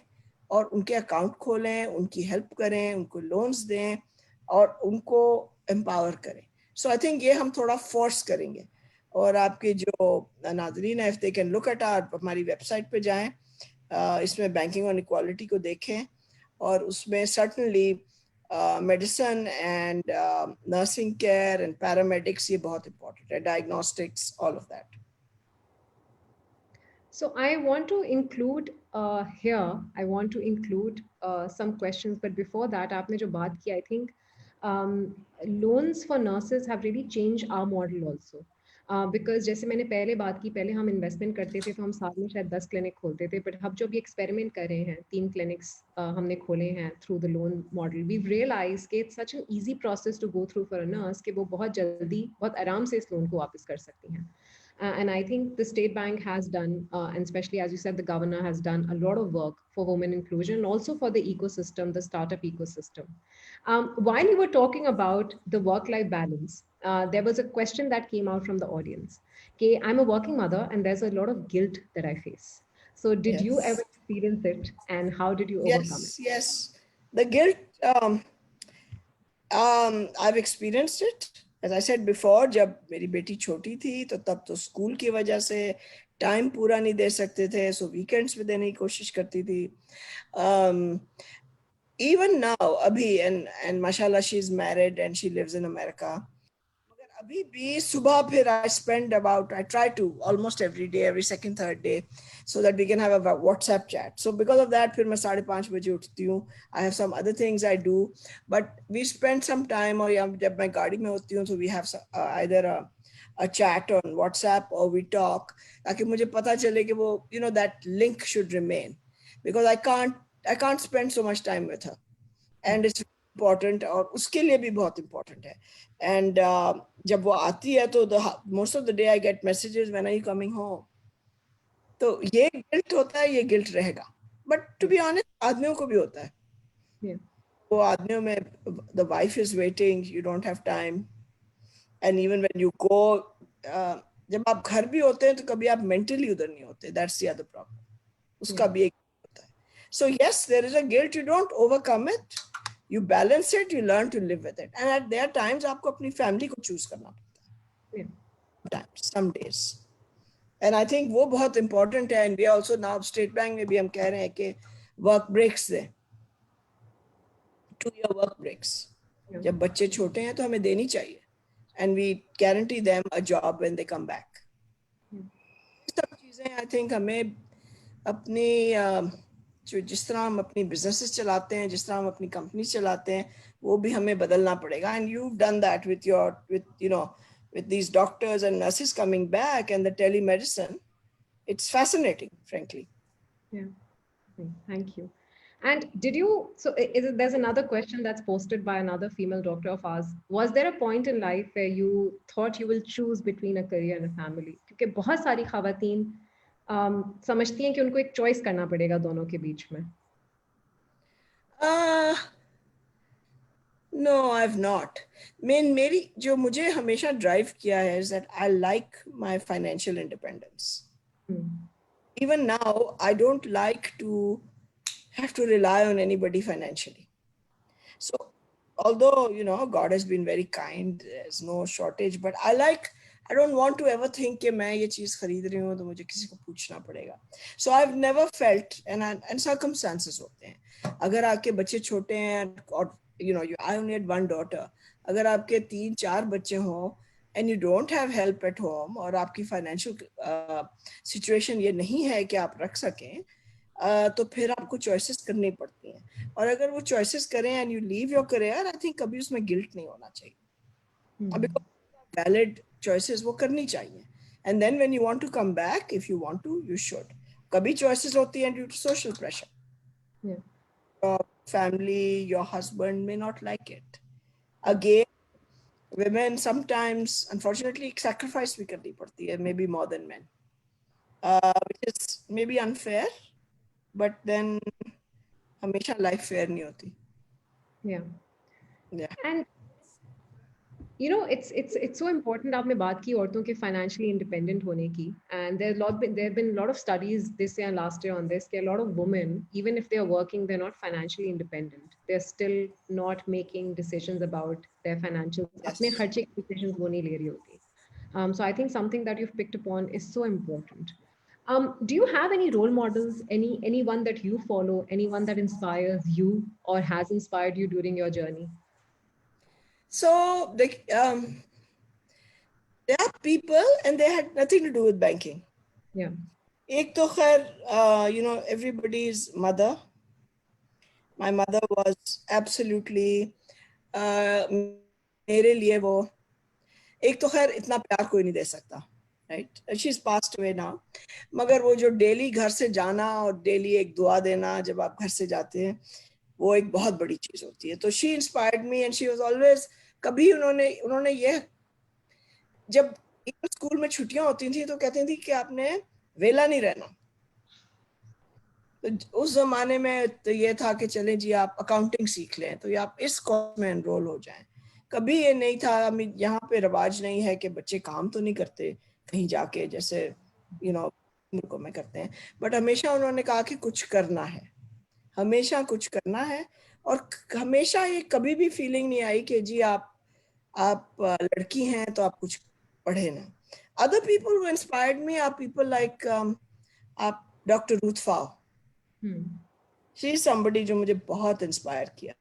और उनके अकाउंट खोलें, उनकी हेल्प करें, उनको लोन्स दें और उनको एम्पावर करें। सो आई थिंक ये हम थोड़ा फोर्स करेंगे। और आपके जो नाज़रीन है, if they can look at our, हमारी वेबसाइट पे जाएं, इसमें बैंकिंग ऑन इक्वालिटी को देखें और उसमें certainly medicine and nursing care and paramedics ये बहुत इंपॉर्टेंट है, diagnostics, all of that. So I want to include here, I want to include some questions, but before that, आपने जो बात की, I think loans for nurses have really changed our model also. Because जैसे मैंने पहले बात की, पहले हम इन्वेस्टमेंट करते थे तो हम साल में शायद 10 क्लिनिक खोलते थे, बट अब जो भी एक्सपेरिमेंट कर रहे हैं, 3 क्लिनिक्स हमने खोले हैं through the loan model, we realize कि it's such an easy process to go through for a nurse कि वो बहुत जल्दी बहुत आराम से इस लोन को वापस कर सकती हैं। And I think the State Bank has done, and especially as you said, the governor has done a lot of work for women inclusion and also for the ecosystem, the startup ecosystem. While you were talking about the work-life balance, there was a question that came out from the audience. Okay, I'm a working mother and there's a lot of guilt that I face. So did you ever Yes, experience it and how did you overcome it? yes, the guilt, I've experienced it। As I said before, जब मेरी बेटी छोटी थी तो तब तो school की वजह से टाइम पूरा नहीं दे सकते थे, सो वीकेंड्स पे देने की कोशिश करती थी। Even now अभी, and mashallah she is married and she lives in America, मगर अभी भी सुबह फिर I try to almost every day, every second third day, so that we can have a WhatsApp chat। So because of that फिर मैं 5:30 बजे उठती हूँ। I have some other things I do, but we spend some time, और या जब मैं गाड़ी में होती हूँ so we have either a chat on WhatsApp or we talk, ताकि मुझे पता चले कि वो, you know, that link should remain, because I can't spend so much time with her and it's important, और उसके लिए भी बहुत important है। And जब वो आती है तो most of the day I get messages, when are you coming home? तो ये गिल्ट होता है, ये गिल्ट रहेगा, बट टू बी ऑनेस्ट आदमियों को भी होता है। Yeah. वो आदमियों में the wife is waiting, you don't have time, and even when you go, जब आप घर भी होते हैं तो कभी आप mentally उधर नहीं होते, that's the other problem। उसका भी एक होता है। So yes, there is a guilt, you don't overcome it, you balance it, you learn to live with it, and at there times आपको अपनी family को choose करना पड़ता है, sometimes, some days। And I think वो बहुत important है। And we also now State Bank में भी हम कह रहे हैं कि work breaks दें, 2-year work breaks। जब बच्चे छोटे हैं तो हमें देनी चाहिए, and we guarantee them a job when they come back। सब चीजें I think हमें अपनी जो जिस तरह हम अपनी बिजनेसेस चलाते हैं, जिस तरह हम अपनी कंपनी चलाते हैं, वो भी हमें बदलना पड़ेगा। And you've done that with you know, with these doctors and nurses coming back and the telemedicine। It's fascinating, frankly। Yeah. Thank you. And there's another question that's posted by another female doctor of ours. Was there a point in life where you thought you will choose between a career and a family? क्योंकि बहुत सारी खवातीन समझती हैं कि उनको एक choice करना पड़ेगा दोनों के बीच में। No, I've not. मेरी जो मुझे हमेशा ड्राइव किया है is that I like my financial independence. Even now, I don't like to have to rely on anybody financially. So, although, you know, God has been very kind, there's no shortage, but I don't want to ever think कि मैं ये चीज़ खरीद रही हूँ तो मुझे किसी को पूछना पड़ेगा. So I've never felt, and circumstances होते हैं. अगर आपके बच्चे छोटे हैं और you know, I only had one daughter. अगर आपके 3-4 बच्चे हों and you don't have help at home और आपकी financial situation ये नहीं है कि आप रख सकें, तो फिर आपको choices करनी पड़ती हैं. और अगर वो choices करें and you leave your career, I think कभी उसमें guilt नहीं होना चाहिए. अभी valid choices वो करनी चाहिए. And then when you want to come back, if you want to, you should. कभी choices होती हैं due to social pressure. Yeah. Your family, your husband may not like it. Again, women sometimes, unfortunately, sacrifice भी करनी पड़ती है, maybe more than men, which is maybe unfair, but then हमेशा life fair नहीं होती. Yeah. Yeah. And you know, it's so important. आपने बात की औरतों के financially independent होने की, and there have been a lot of studies this year and last year on this. कि a lot of women, even if they are working, they're not financially independent. They're still not making decisions about their financial. अपने Yes. खर्चे की decisions वो नहीं ले रही होती. So I think something that you've picked upon is so important. Do you have any role models? Anyone that you follow? Anyone that inspires you or has inspired you during your journey? So there are people and they had nothing to do with banking. Yeah. एक तो खैर, you know, everybody's mother. My mother was absolutely मेरे लिए वो, एक तो खैर इतना प्यार कोई नहीं दे सकता, right? She's passed away now. मगर वो जो डेली घर से जाना और डेली एक दुआ देना जब आप घर से जाते हैं, वो एक बहुत बड़ी चीज होती है. तो she inspired me and she was always, कभी उन्होंने ये, जब स्कूल में छुट्टियां होती थी तो कहती थी कि आपने वेला नहीं रहना. तो उस जमाने में तो ये था कि चलें जी आप अकाउंटिंग सीख लें तो आप इस कोर्स में एनरोल हो जाएं. कभी ये नहीं था, यहाँ पे रिवाज नहीं है कि बच्चे काम तो नहीं करते कहीं जाके जैसे यू नो मुल्कों में करते हैं, बट हमेशा उन्होंने कहा कि कुछ करना है, हमेशा कुछ करना है. और हमेशा ये कभी भी फीलिंग नहीं आई कि जी आप लड़की हैं तो आप कुछ पढ़े ना. Other people who inspired me are people like Dr. Ruth Pfau. She is somebody जो मुझे बहुत इंस्पायर किया.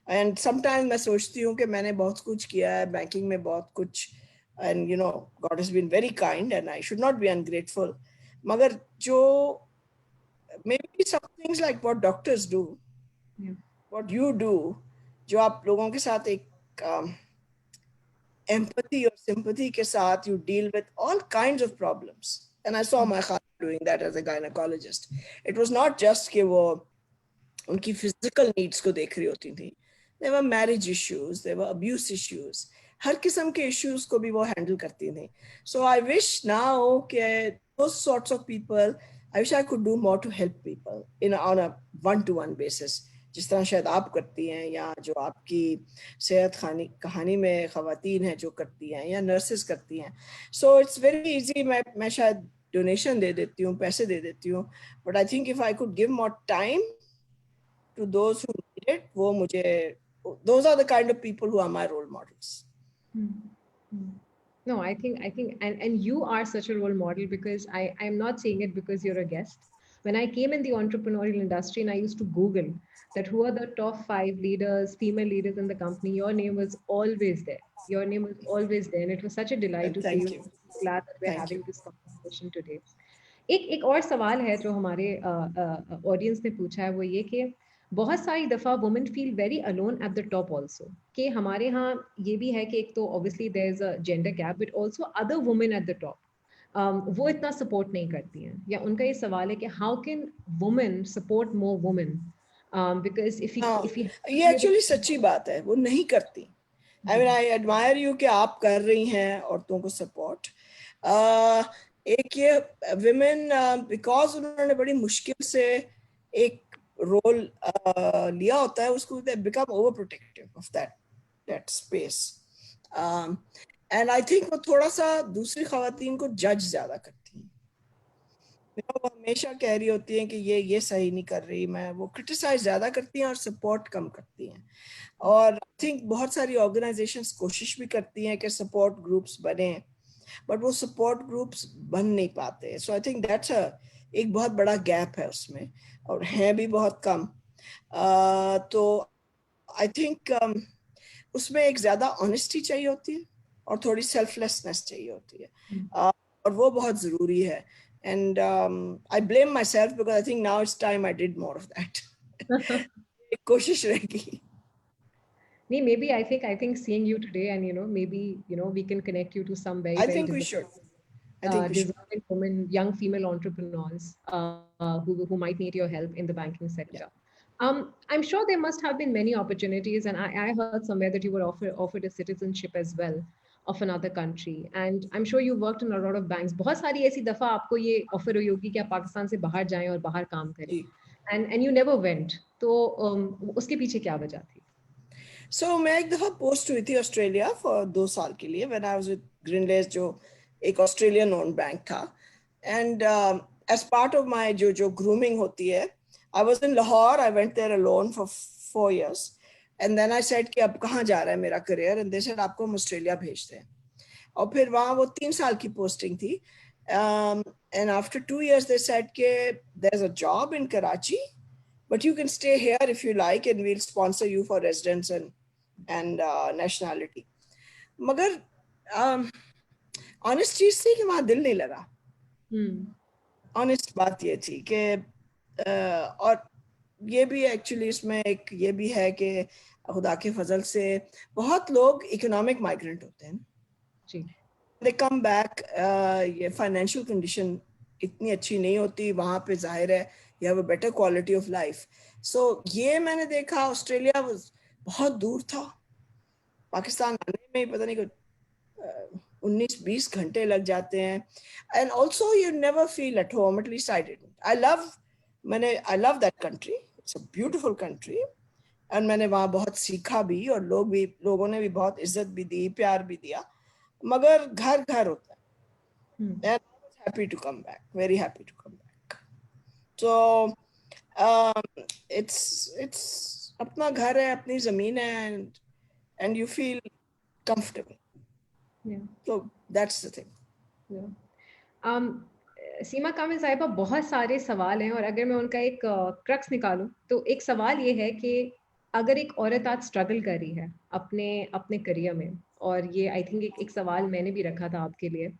एंड समटाइम्स मैं सोचती हूँ कि मैंने बहुत कुछ किया है बैंकिंग में, बहुत कुछ, and you know God has been very kind and I should not be ungrateful. मगर जो maybe some things like what doctors do, what you do, जो आप लोगों के साथ एक empathy और sympathy के साथ you deal with all kinds of problems. And I saw my father doing that as a gynecologist. It was not just कि वो उनकी physical needs को देख रही होती थी. There were marriage issues, there were abuse issues. हर किस्म के issues को भी वो handle करती थी. So I wish now कि those sorts of people, I wish I could do more to help people on a one-to-one basis. जिस तरह शायद आप करती हैं या जो आपकी सेहत कहानी में ख़वातीन हैं जो करती हैं या नर्सेस करती हैं. So it's very easy. मैं शायद डोनेशन दे देती हूँ, पैसे दे देती हूँ, but I think if I could give more time to those who need it, वो मुझे, those are the kind of people who are my role models. No, I think, and you are such a role model because I'm not saying it because you're a guest. When I came in the entrepreneurial industry and I used to Google that who are the top 5 leaders, female leaders in the company, your name was always there. Your name was always there. And it was such a delight to see you. You. Glad that we're Thank having you. this conversation today. एक और सवाल है जो हमारे audience ने पूछा है, वो ये कि बहुत सारी दफ़ा women feel very alone at the top also, कि हमारे यहाँ ये भी है कि एक तो obviously there is a gender gap but also other women at the top वो इतना सपोर्ट नहीं करती हैं, या उनका ये सवाल है कि how can women support more women, because if ये एक्चुअली सच्ची बात है, वो नहीं करती. I mean I admire you कि आप कर रही हैं औरतों को सपोर्ट. एक ये विमेन बिकॉज उन्होंने बड़ी मुश्किल से एक रोल लिया होता है, उसको they become over protective of that. that space. And I think वो थोड़ा सा दूसरी ख़वातीन को जज ज़्यादा करती हैं. वो हमेशा कह रही होती हैं कि ये सही नहीं कर रही, मैं वो क्रिटिसाइज ज़्यादा करती हैं और सपोर्ट कम करती हैं. और आई थिंक बहुत सारी ऑर्गेनाइजेशंस कोशिश भी करती हैं कि सपोर्ट ग्रुप्स बने, बट वो सपोर्ट ग्रुप्स बन नहीं पाते. सो आई थिंक दैट्स एक बहुत बड़ा गैप है उसमें, और हैं भी बहुत कम. तो आई थिंक उसमें एक ज़्यादा ऑनेस्टी चाहिए होती है और थोड़ी सेल्फलेसनेस चाहिए होती है. और वो बहुत ज़रूरी है. And I blame myself because I think now it's time I did more of that. कोशिश रहेगी. Nee, maybe I think seeing you today, and maybe we can connect you to some very, I very think we should. I think we should. deserving women, young female entrepreneurs who might need your help in the banking sector. Yeah. I'm sure there must have been many opportunities, and I heard somewhere that you were offered a citizenship as well of another country, and I'm sure you worked in a lot of banks. बहुत सारी ऐसी दफा आपको ये offer हुई होगी कि आप पाकिस्तान से बाहर जाएं और बाहर काम करें, जी. and you never went. तो उसके पीछे क्या वजह थी? So मैं एक दफा पोस्ट हुई थी ऑस्ट्रेलिया फॉर 2 साल के लिए when I was with Greenlace, जो एक ऑस्ट्रेलियन ओन बैंक था. And as part of my जो grooming होती है, I was in Lahore. I went there alone for 4 years. And then I said कि अब कहाँ जा रहा है मेरा करियर, and they said आपको हम ऑस्ट्रेलिया भेजते हैं. और फिर वहाँ वो 3 साल की पोस्टिंग थी. And after 2 years they said कि there's a job in Karachi, but you can stay here if you like, and we'll sponsor you for residence and nationality. मगर honest चीज थी कि वहाँ दिल नहीं लगा. honest बात ये थी कि और ये भी एक्चुअली इसमें एक ये भी है कि खुदा के फजल से बहुत लोग इकोनॉमिक माइग्रेंट होते हैं. They come back, ये फाइनेंशियल कंडीशन इतनी अच्छी नहीं होती वहाँ पे. जाहिर है you have a better quality of life. So ये मैंने देखा. ऑस्ट्रेलिया बहुत दूर था. पाकिस्तान आने में ही पता नहीं 19-20 घंटे लग जाते हैं. And also you never feel at home, at least I didn't. I love that country. It's a beautiful country. And मैंने वहाँ बहुत सीखा भी, और लोगों ने भी बहुत इज्जत भी दी, प्यार भी दिया. मगर घर होता है. And I was happy to come back, very happy to come back. So it's अपना घर है, अपनी जमीन है, and you feel comfortable. Yeah. So that's the thing. Yeah. सीमा कामिल साहिबा, बहुत सारे सवाल हैं, और अगर मैं उनका एक क्रक्स निकालूं तो एक सवाल ये है कि अगर एक औरत आज स्ट्रगल कर रही है अपने करियर में, और ये आई थिंक एक सवाल मैंने भी रखा था आपके लिए,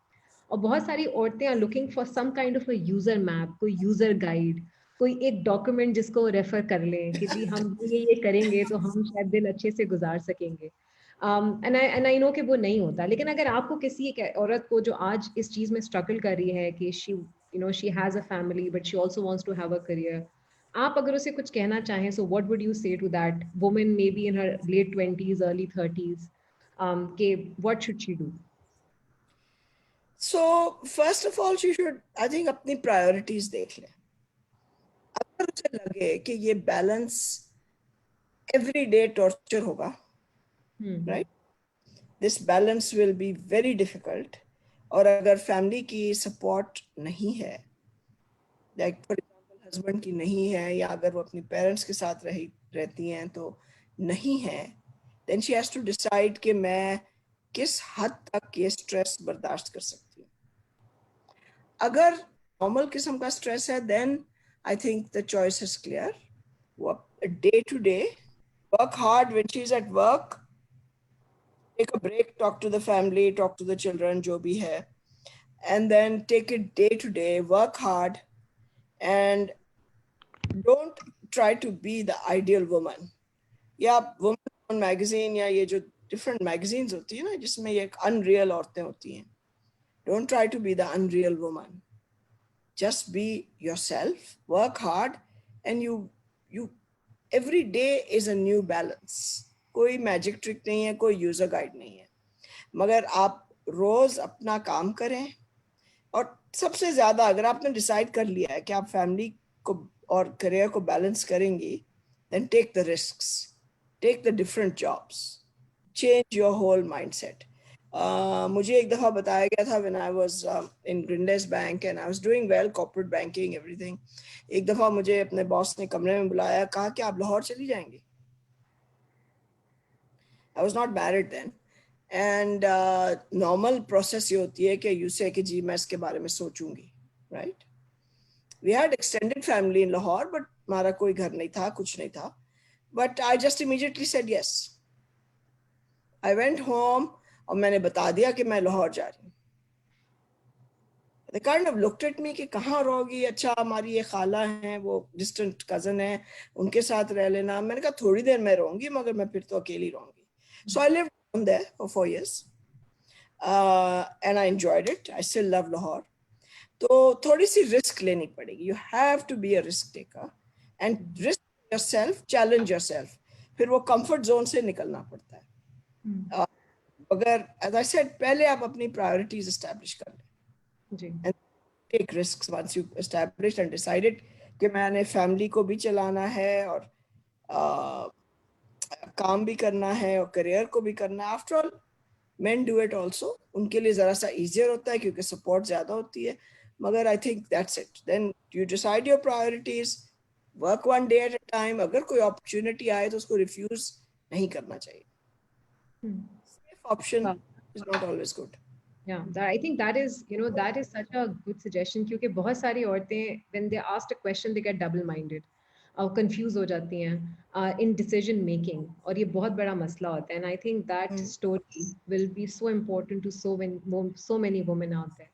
और बहुत सारी औरतें are looking for some kind of a user map, कोई यूजर गाइड, कोई एक डॉक्यूमेंट जिसको रेफर कर लें कि जी हम ये करेंगे तो हम शायद दिन अच्छे से गुजार सकेंगे. एंड आई नो कि वो नहीं होता. लेकिन अगर आपको किसी एक औरत को जो आज इस चीज में स्ट्रगल कर रही है कि she has a family but she also wants to have a career, आप अगर उसे कुछ कहना चाहें, so what would you say to that woman may be in her late 20s early 30s, के what should she do? So first of all she should, I think, अपनी priorities देख ले. अगर उसे लगे कि ये बैलेंस everyday torture होगा, right? This balance will be very difficult. और अगर फैमिली की सपोर्ट नहीं है, लाइक फॉर एग्जांपल हस्बैंड की नहीं है, या अगर वो अपनी पेरेंट्स के साथ रहती हैं तो नहीं है, then she has to decide कि मैं किस हद तक ये स्ट्रेस बर्दाश्त कर सकती हूँ. अगर नॉर्मल किस्म का स्ट्रेस है, then I think the choice is clear. Day to day, work hard when she's at work, take a break, talk to the family, talk to the children, जो भी है, and then take it day to day, work hard, and don't try to be the ideal woman. या woman magazine या ये जो different magazines होती है ना, जिसमें ये unreal औरतें होती हैं, don't try to be the unreal woman. Just be yourself, work hard, and you every day is a new balance. कोई मैजिक ट्रिक नहीं है, कोई यूजर गाइड नहीं है, मगर आप रोज अपना काम करें. और सबसे ज्यादा अगर आपने डिसाइड कर लिया है कि आप फैमिली को और करियर को बैलेंस करेंगी, then take the risks, take the different jobs, change your whole mindset. मुझे एक दफ़ा बताया गया था when I was in Grindlays Bank and I was doing well, corporate banking, everything. एक दफ़ा मुझे अपने बॉस ने कमरे में बुलाया, कहा कि आप लाहौर चली जाएंगी. I was not married then. And normal process ये होती है कि you say कि जी मैं इसके बारे में सोचूंगी, right? We had extended family in Lahore, but हमारा कोई घर नहीं था, कुछ नहीं था. But I just immediately said yes. I went home और मैंने बता दिया कि मैं लाहौर जा रही हूँ. They kind of looked at me कि कहाँ रहोगी? अच्छा हमारी ये खाला हैं, वो distant cousin है, उनके साथ रह लेना. मैंने कहा थोड़ी देर मैं रहूंगी, मगर मैं फिर तो अकेली रहूंगी. So I lived down there for 4 years. And I enjoyed it. I still love Lahore. तो थोड़ी सी रिस्क लेनी पड़ेगी. You have to be a risk taker and risk yourself, challenge yourself. फिर वो comfort zone से निकलना पड़ता है. अगर as I said पहले आप अपनी priorities establish कर लें. And take risks once you established and decided कि मैंने family को भी चलाना है और काम भी करना है और career को भी करना है. After all, men do it also. उनके लिए ज़रा सा easier होता है क्योंकि support ज़्यादा होती है. मगर I think that's it. Then you decide your priorities, work one day at a time. अगर कोई opportunity आए तो उसको refuse नहीं करना चाहिए. Safe option is not always good. Yeah, I think that is, that is such a good suggestion क्योंकि बहुत सारी औरतें when they asked a question they get double minded और confuse हो जाती हैं in decision making और ये बहुत बड़ा मसला होता है. And I think that story will be so important to so many women out there.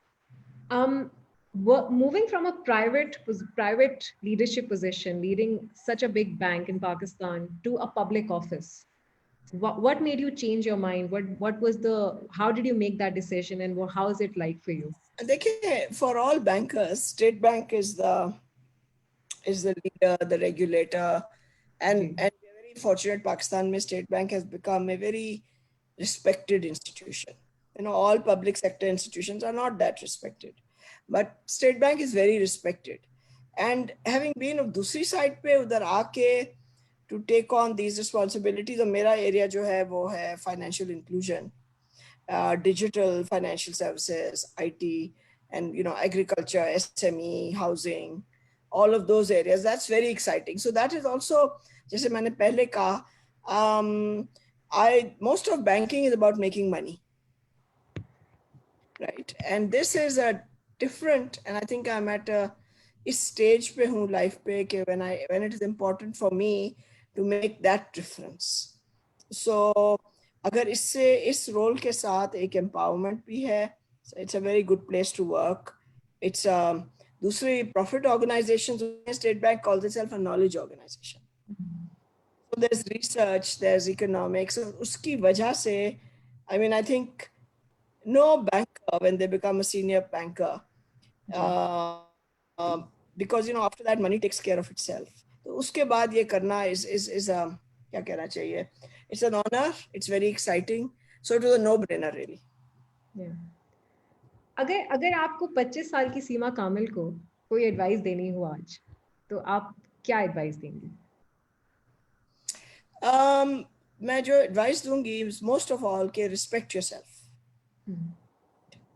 Moving from a private leadership position, leading such a big bank in Pakistan to a public office, what made you change your mind? How did you make that decision, and how is it like for you? देखिए, for all bankers, State Bank is the leader, the regulator, and we're very fortunate. Pakistan mein State Bank has become a very respected institution. All public sector institutions are not that respected, but State Bank is very respected. And having been of दूसरी side पे उधर आके to take on these responsibilities, और मेरा area जो है वो है financial inclusion, digital financial services, IT, and agriculture, SME, housing, all of those areas. That's very exciting. So that is also, जैसे मैंने पहले कहा, most of banking is about making money, right? And this is a different, and I think I'm at इस stage पे हूँ life पे कि when it is important for me to make that difference. So अगर इस role के साथ एक empowerment भी है, so it's a very good place to work. It's दूसरी profit organizations, State Bank calls itself a knowledge organization. So there's research, there's economics. So उसकी वजह से, I think no banker when they become a senior banker, because after that money takes care of itself. तो उसके बाद ये करना is क्या कहना चाहिए? It's an honor. It's very exciting. So it was a no-brainer really. Yeah. अगर आपको 25 साल की सीमा कामिल को कोई एडवाइस देनी हो आज, तो आप क्या एडवाइस देंगे? मैं जो एडवाइस दूंगी is most of all कि respect yourself.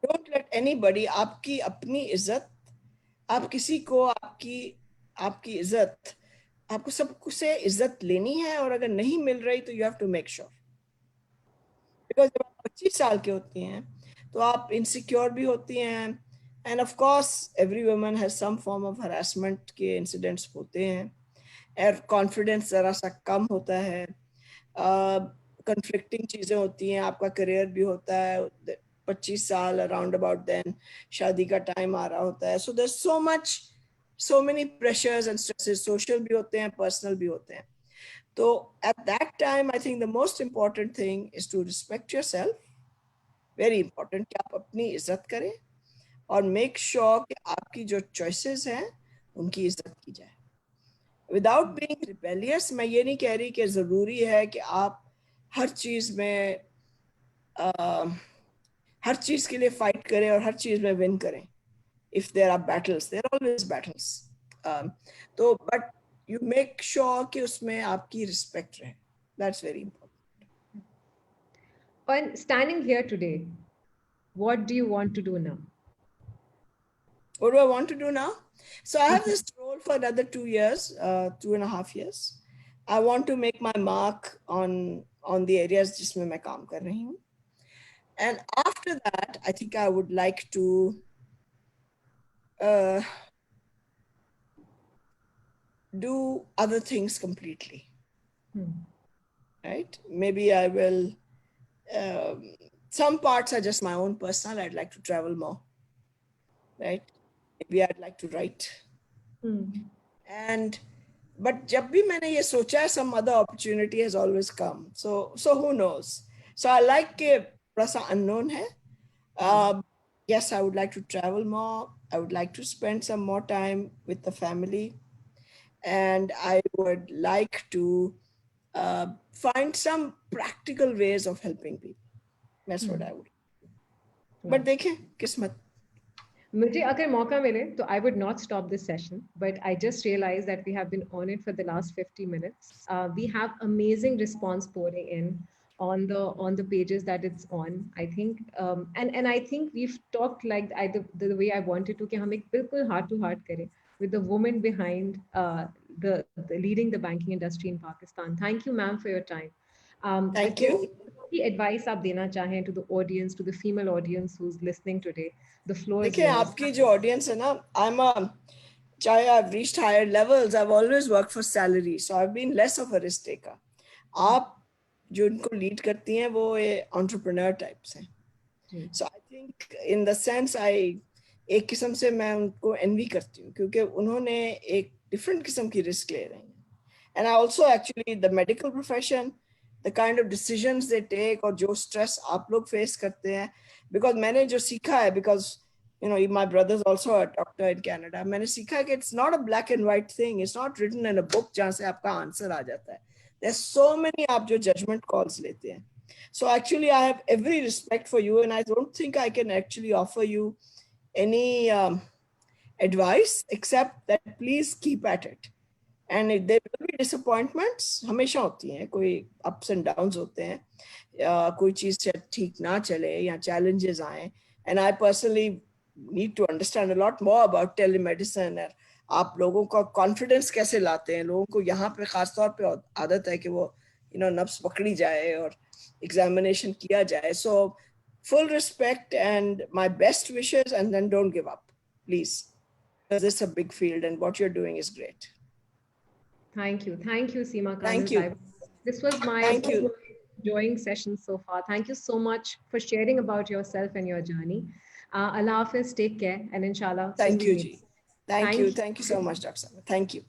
Don't let anybody, आपकी अपनी इज्जत, आप किसी को आपकी इज्जत, आपको सबको से इज्जत लेनी है, और अगर नहीं मिल रही तो you have to make sure. Because जब आप 25 साल के होती हैं तो आप insecure भी होती हैं, and of course every woman has some form of harassment के incidents होते हैं, और confidence जरा सा कम होता है, conflicting चीजें होती हैं, आपका career भी होता है, 25 साल around about then शादी का time आ रहा होता है. So there's so many pressures and stresses, social भी होते हैं, personal भी होते हैं. So at that time, I think the most important thing is to respect yourself. Very important कि आप अपनी इज्जत करें और make sure कि आपकी जो choices हैं उनकी इज्जत की जाए. Without being rebellious, मैं ये नहीं कह रही कि ज़रूरी है कि आप हर चीज़ में हर चीज़ के लिए fight करें और हर चीज़ में win करें. If there are battles, there are always battles. But you make sure कि उसमें आपकी respect रहे. That's very important. And standing here today, what do you want to do now? What do I want to do now? So I have this role for another 2 years, 2.5 years. I want to make my mark on the areas जिसमें मैं काम कर रही हूँ. And after that, I think I would like to do other things completely. Right? Maybe I will. Some parts are just my own personal. I'd like to travel more. Right? Maybe I'd like to write. And but जब भी मैंने ये सोचा है, some other opportunity has always come. So who knows? So I like के थोड़ा सा unknown है. Yes, I would like to travel more. I would like to spend some more time with the family. And I would like to find some practical ways of helping people. That's what I would. But देखें किस्मत. मुझे अगर मौका मिले तो I would not stop this session, but I just realized that we have been on it for the last 50 minutes. We have amazing response pouring in on the pages that it's on. I think and I think we've talked like the way I wanted to कि हम एक बिल्कुल heart to heart करें with the woman behind the leading the banking industry in Pakistan. Thank you, ma'am, for your time. Thank you. की advice आप देना चाहें to the audience, to the female audience who's listening today, the floor is देखिए yours. आपकी जो audience है ना, चाहे I've reached higher levels, I've always worked for salary, so I've been less of a risk taker. आप जो उनको lead करती हैं वो entrepreneur types हैं. So I think in the sense एक किस्म से मैं उनको envy करती हूँ क्योंकि उन्होंने एक different किस्म की risk ले रहे हैं. And I also actually the medical profession, the kind of decisions they take और जो stress आप लोग face करते हैं, because मैंने जो सीखा है, because you know my brother's also a doctor in Canada, मैंने सीखा कि it's not a black and white thing, it's not written in a book जहाँ से आपका answer आ जाता है. There's so many आप जो judgment calls लेते हैं. So actually I have every respect for you and I don't think I can actually offer you any advice except that please keep at it. And there will be disappointments, हमेशा होती हैं, कोई ups and downs होते हैं, कोई चीज़ ठीक ना चले या challenges आए. And I personally need to understand a lot more about telemedicine और आप लोगों का confidence कैसे लाते हैं. लोगों को यहाँ पे खास तौर पे आदत है कि वो नब्स पकड़ी जाए और examination किया जाए. So full respect and my best wishes, and then don't give up, please, because it's a big field and what you're doing is great. Thank you, Seema. Thank you. This was my enjoying session so far. Thank you so much for sharing about yourself and your journey. Allah Hafiz, take care, and inshallah. Thank you, Ji. Thank you so much, Dr. Sama. Thank you.